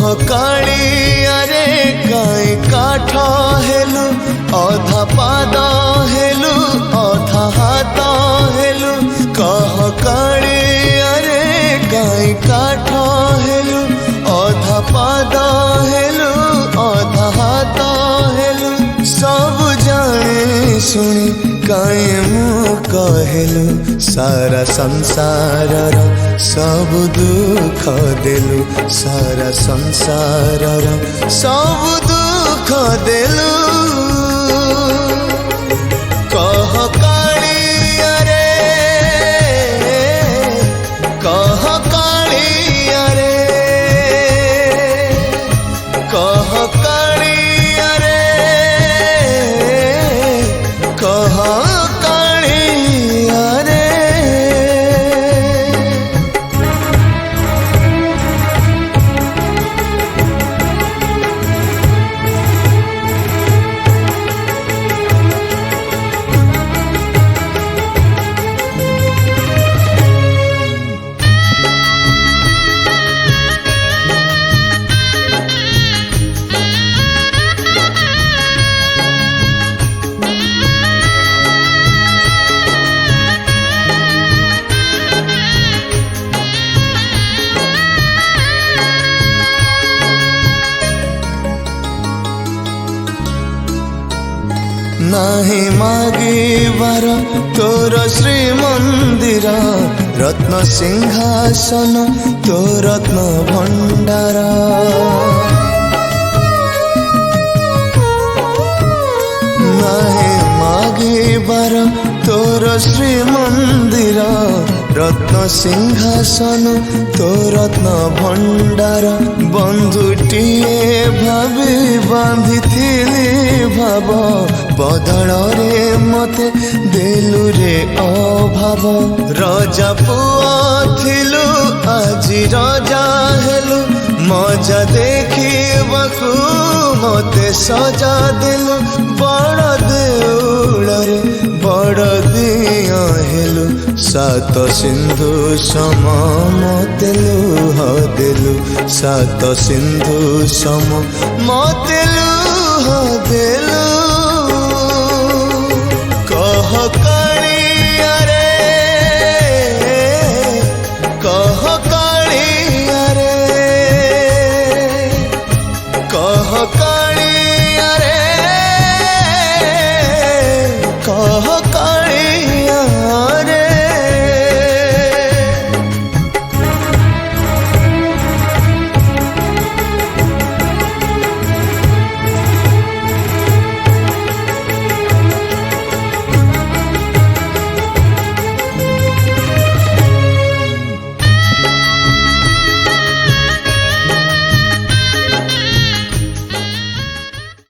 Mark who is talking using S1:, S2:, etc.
S1: कालिया रे काई काठ हेलु अधा पाद हेलु अधा हाथ हेलु कह कालिया रे काई काठ हेलु अधा पाद हेलु अधा हाथ हेलु सब जाने सुनी काई मु कहलु सारा संसार सब दुख देलु सारा संसार सब दुख देलु कह कालिया रे कह कालिया रे कह कालिया रे कह कालिया रे नाही मागिबार तोर श्रीमंदिर रत्न सिंहासन तो रत्न भंडार नाही मागिबार तोर श्रीमंदिर रत्न सिंहासन तो रत्न भंडार बंधुटीए भावी बांधी भाव बदल रे मते देलु रे अभाव राजा पुआ थिलु आजी राजा हेलु मजा देखिबाकु मते सजा देलु बड़ देउल रे बड़ दिया हेलु सात सिंधु सम मते लुह देलु सात सिंधु सम मते लुह देलु कह कालिया रे कह कालिया रे कह कालिया रे कह